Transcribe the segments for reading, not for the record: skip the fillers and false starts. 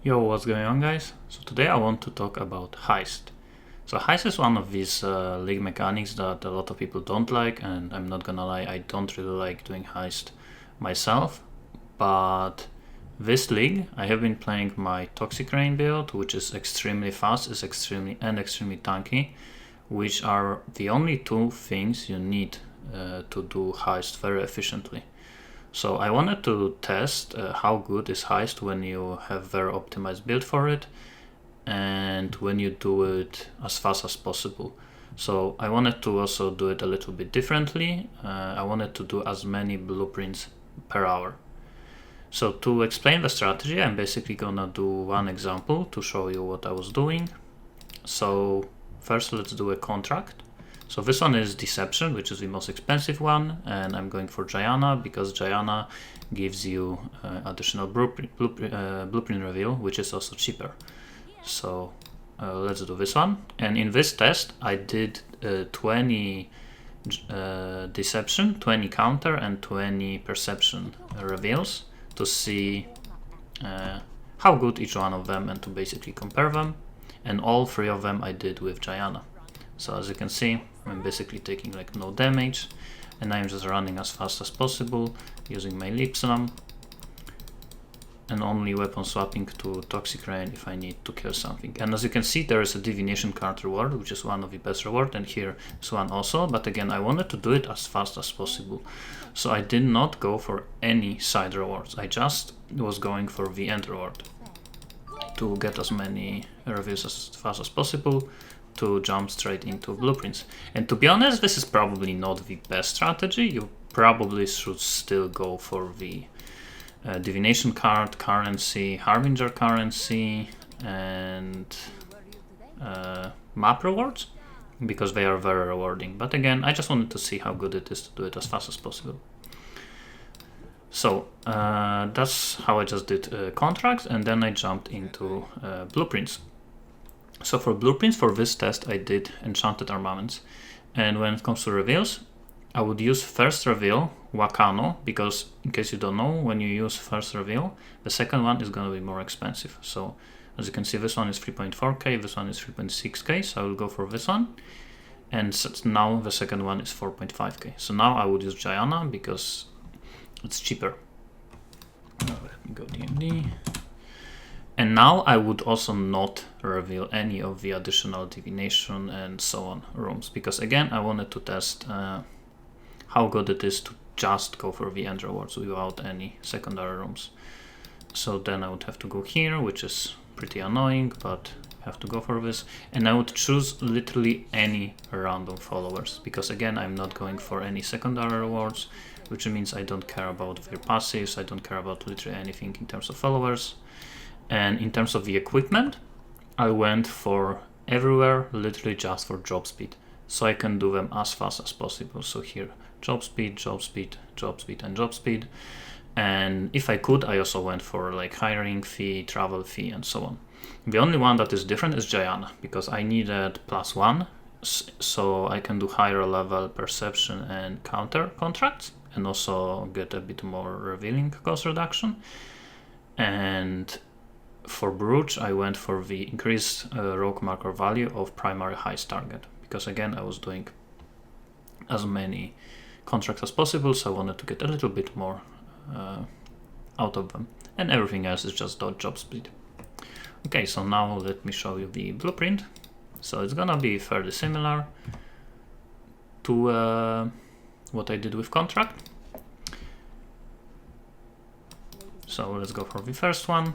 Yo, what's going on, guys? So today I want to talk about heist. So heist is one of these league mechanics that a lot of people don't like, and I'm not gonna lie, I don't really like doing heist myself. But this league, I have been playing my Toxic Rain build, which is extremely fast, is extremely tanky, which are the only two things you need to do heist very efficiently. So I wanted to test how good is heist when you have very optimized build for it and when you do it as fast as possible. So I wanted to also do it a little bit differently. I wanted to do as many blueprints per hour. So to explain the strategy, I'm basically gonna do one example to show you what I was doing. So first let's do a contract. So this one is Deception, which is the most expensive one, and I'm going for Gianna because Gianna gives you additional blueprint reveal, which is also cheaper. So let's do this one. And in this test, I did 20 Deception, 20 Counter, and 20 Perception reveals to see how good each one of them and to basically compare them. And all three of them I did with Gianna. So as you can see, I'm basically taking like no damage, and I'm just running as fast as possible using my Leap Slam, and only weapon swapping to Toxic Rain if I need to kill something. And as you can see, there is a Divination card reward, which is one of the best reward, and here is one also, but again, I wanted to do it as fast as possible. So I did not go for any side rewards, I just was going for the end reward to get as many reviews as fast as possible, to jump straight into blueprints. And to be honest, this is probably not the best strategy. You probably should still go for the Divination card, currency, Harbinger currency, and map rewards, because they are very rewarding. But again, I just wanted to see how good it is to do it as fast as possible. So that's how I just did contracts, and then I jumped into blueprints. So for blueprints for this test, I did enchanted armaments, and when it comes to reveals, I would use first reveal Wakano, because in case you don't know, when you use first reveal, the second one is going to be more expensive. So as you can see, this one is 3.4k, this one is 3.6k, so I will go for this one. And now the second one is 4.5k. So now I would use Gianna because it's cheaper. Let me go DMD. And now I would also not reveal any of the additional divination and so on rooms, because again, I wanted to test how good it is to just go for the end rewards without any secondary rooms. So then I would have to go here, which is pretty annoying, but I have to go for this. And I would choose literally any random followers, because again, I'm not going for any secondary rewards, which means I don't care about their passives, I don't care about literally anything in terms of followers. And in terms of the equipment, I went for everywhere literally just for job speed, so I can do them as fast as possible. So here, job speed, job speed, job speed, and job speed. And if I could, I also went for like hiring fee, travel fee, and so on. The only one that is different is Gianna, because I needed +1, so I can do higher level perception and counter contracts, and also get a bit more revealing cost reduction. And for Brooch, I went for the increased rogue marker value of primary heist target, because again, I was doing as many contracts as possible, so I wanted to get a little bit more out of them, and everything else is just job speed. Okay, so now let me show you the blueprint. So it's gonna be fairly similar to what I did with contract. So let's go for the first one.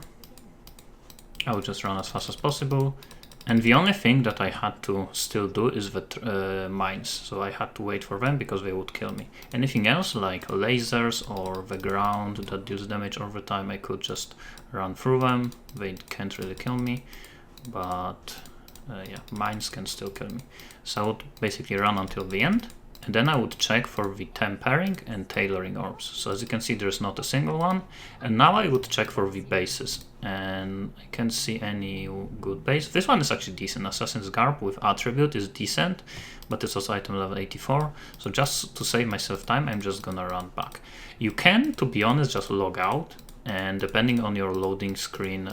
I will just run as fast as possible, and the only thing that I had to still do is the mines, so I had to wait for them because they would kill me. Anything else like lasers or the ground that deals damage over time, I could just run through them, they can't really kill me, but yeah, mines can still kill me. So I would basically run until the end, and then I would check for the tempering and tailoring orbs. So as you can see, there's not a single one. And now I would check for the bases, and I can't see any good base. This one is actually decent. Assassin's Garb with attribute is decent, but it's also item level 84. So just to save myself time, I'm just gonna run back. You can, to be honest, just log out and depending on your loading screen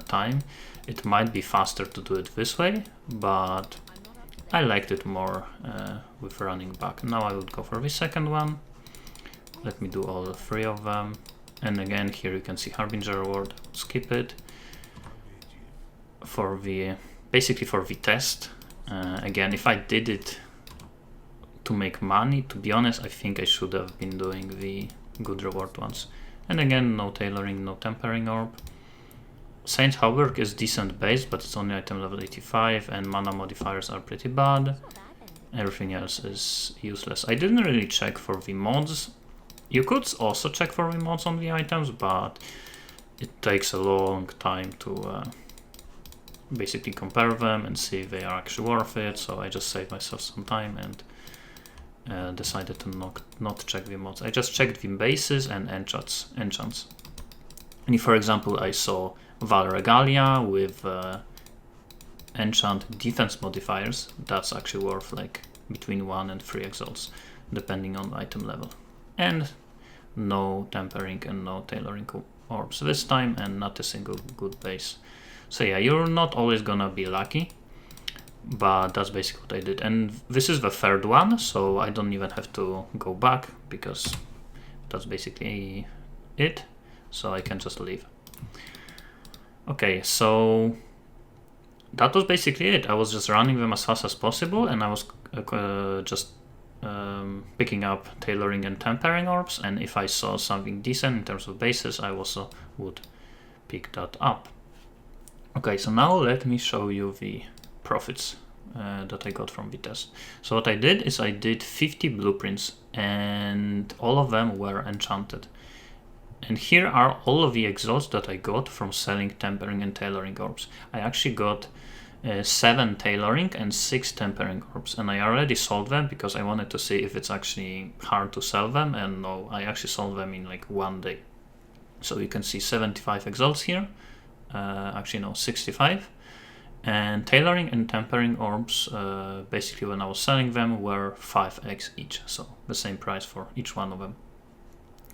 time, it might be faster to do it this way, but I liked it more with running back. Now I would go for the second one. Let me do all 3 of them. And again, here you can see Harbinger reward, skip it. For the, basically for the test, again, if I did it to make money, to be honest, I think I should have been doing the good reward ones. And again, no tailoring, no tempering orb. Saint Hauberg is decent base, but it's only item level 85, and mana modifiers are pretty bad. Everything else is useless. I didn't really check for the mods. You could also check for the mods on the items, but it takes a long time to basically compare them and see if they are actually worth it. So I just saved myself some time and decided to not check the mods. I just checked the bases and enchants. And if, for example, I saw Val Regalia with enchant defense modifiers, that's actually worth like between 1 and 3 exalts, depending on item level. And no tempering and no tailoring orbs this time, and not a single good base. So yeah, you're not always gonna be lucky, but that's basically what I did. And this is the third one, so I don't even have to go back because that's basically it. So I can just leave. Okay, so that was basically it. I was just running them as fast as possible, and I was just picking up tailoring and tempering orbs, and if I saw something decent in terms of bases, I also would pick that up. Okay, so now let me show you the profits that I got from the test. So what I did is I did 50 blueprints, and all of them were enchanted. And here are all of the exalts that I got from selling tempering and tailoring orbs. I actually got 7 tailoring and 6 tempering orbs, and I already sold them because I wanted to see if it's actually hard to sell them, and no, I actually sold them in like 1 day. So you can see 75 exalts here, actually no, 65, and tailoring and tempering orbs, basically when I was selling them, were 5x each, so the same price for each one of them.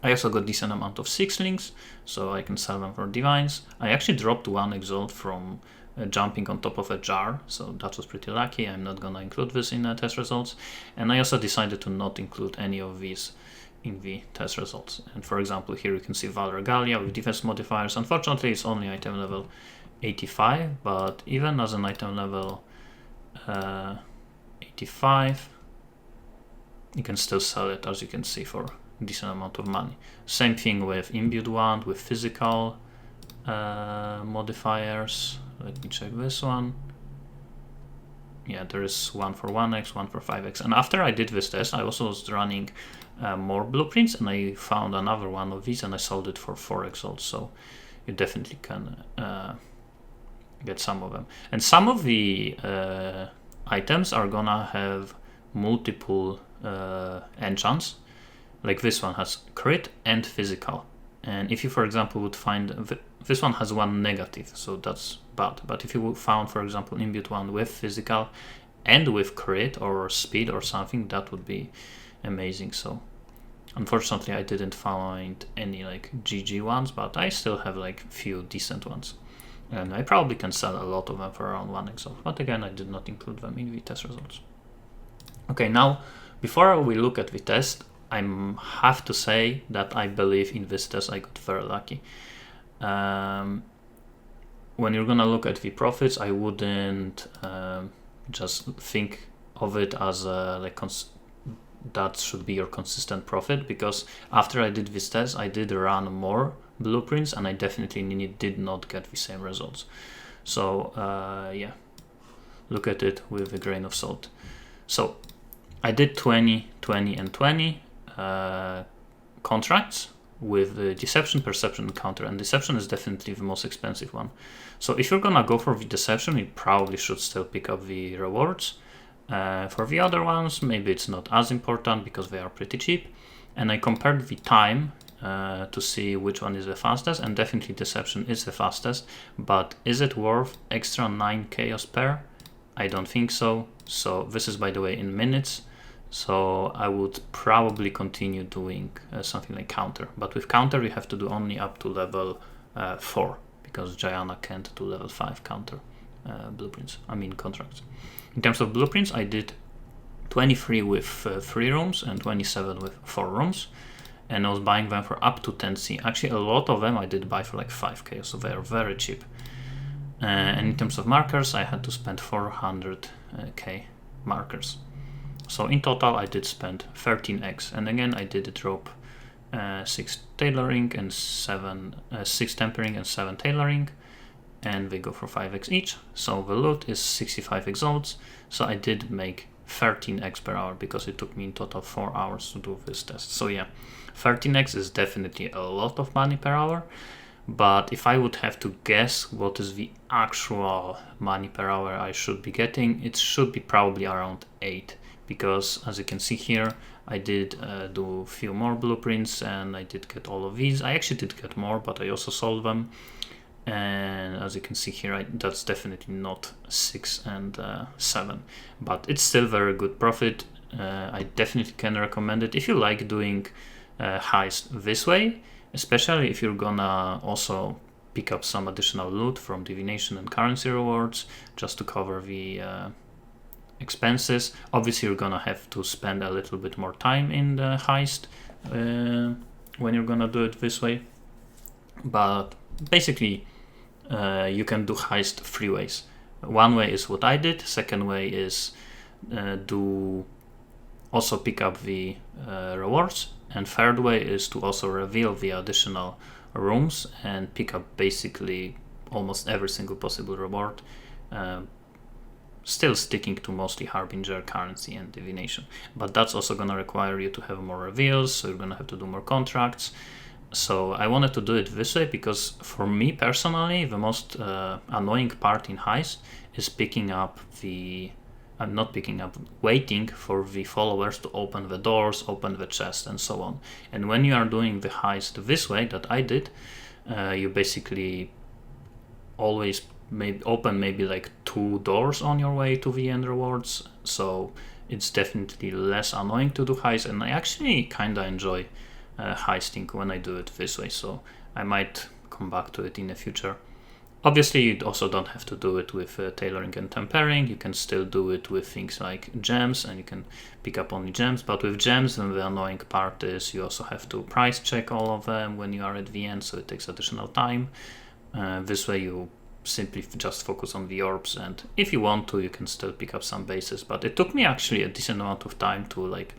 I also got decent amount of 6-links, so I can sell them for divines. I actually dropped 1 exalt from jumping on top of a jar, so that was pretty lucky. I'm not gonna include this in the test results, and I also decided to not include any of these in the test results. And for example, here you can see Val Regalia with defense modifiers. Unfortunately, it's only item level 85, but even as an item level 85, you can still sell it, as you can see, for a decent amount of money. Same thing with imbued wand with physical modifiers. Let me check this one. Yeah, there is one for 1x, one for 5x. And after I did this test, I also was running more blueprints, and I found another one of these, and I sold it for 4 exalts. So you definitely can get some of them. And some of the items are gonna have multiple enchants. Like this one has crit and physical. And if you, for example, would find this one has 1 negative, so that's bad. But if you found, for example, imbued one with physical and with crit or speed or something, that would be amazing. So unfortunately, I didn't find any like GG ones, but I still have like few decent ones, and I probably can sell a lot of them for around 1 exalt. But again, I did not include them in the test results. Okay, now before we look at the test, I have to say that I believe in this test I got very lucky. When you're gonna look at the profits, I wouldn't just think of it as that should be your consistent profit, because after I did this test, I did run more blueprints, and I definitely did not get the same results. So yeah, look at it with a grain of salt. So I did 20, 20, and 20 contracts with the deception, perception, and counter, and deception is definitely the most expensive one. So if you're gonna go for the deception, you probably should still pick up the rewards. For the other ones, maybe it's not as important because they are pretty cheap. And I compared the time to see which one is the fastest, and definitely deception is the fastest, but is it worth extra 9 chaos per? I don't think so. So this is, by the way, in minutes, So I would probably continue doing something like counter, but with counter you have to do only up to level 4, because Gianna can't do level 5 counter blueprints, I mean contracts. In terms of blueprints, I did 23 with 3 rooms and 27 with 4 rooms, and I was buying them for up to 10C. Actually, a lot of them I did buy for like 5k, so they are very cheap. And in terms of markers, I had to spend 400k markers. So in total, I did spend 13x, and again, I did drop 6 tailoring and 6 tempering and 7 tailoring, and they go for 5x each. So the loot is 65 exalts. So I did make 13x per hour, because it took me in total 4 hours to do this test. So yeah, 13x is definitely a lot of money per hour, but if I would have to guess what is the actual money per hour I should be getting, it should be probably around 8, because as you can see here, I did do a few more blueprints and I did get all of these. I actually did get more, but I also sold them. And as you can see here, that's definitely not 6 and 7, but it's still very good profit. I definitely can recommend it if you like doing heist this way, especially if you're gonna also pick up some additional loot from divination and currency rewards just to cover the expenses. Obviously you're gonna have to spend a little bit more time in the heist when you're gonna do it this way, but basically you can do heist 3 ways. One way is what I did, second way is do also pick up the rewards, and third way is to also reveal the additional rooms and pick up basically almost every single possible reward, still sticking to mostly Harbinger, currency and divination, but that's also going to require you to have more reveals, so you're going to have to do more contracts. So I wanted to do it this way because for me personally, the most annoying part in heist is waiting for the followers to open the doors, open the chest and so on. And when you are doing the heist this way that I did, you basically always open maybe like 2 doors on your way to the end rewards. So it's definitely less annoying to do heist, and I actually kind of enjoy heisting when I do it this way, so I might come back to it in the future. Obviously you also don't have to do it with tailoring and tempering. You can still do it with things like gems, and you can pick up only gems, but with gems then the annoying part is you also have to price check all of them when you are at the end, so it takes additional time. This way you simply just focus on the orbs, and if you want to you can still pick up some bases, but it took me actually a decent amount of time to like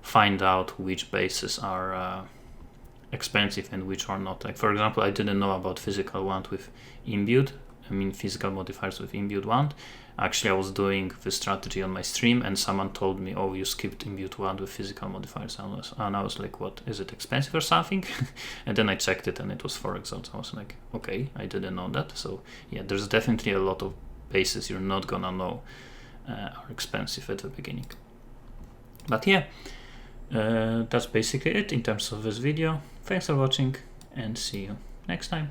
find out which bases are expensive and which are not. Like for example, I didn't know about physical wand with imbued, physical modifiers with imbued wand. Actually I was doing this strategy on my stream and someone told me, oh, you skipped imbued wand with physical modifiers, and I was like, what, is it expensive or something? And then I checked it and it was 4 exalts. I was like, okay, I didn't know that. So yeah, there's definitely a lot of bases you're not gonna know are expensive at the beginning. But yeah, that's basically it in terms of this video. Thanks for watching and see you next time.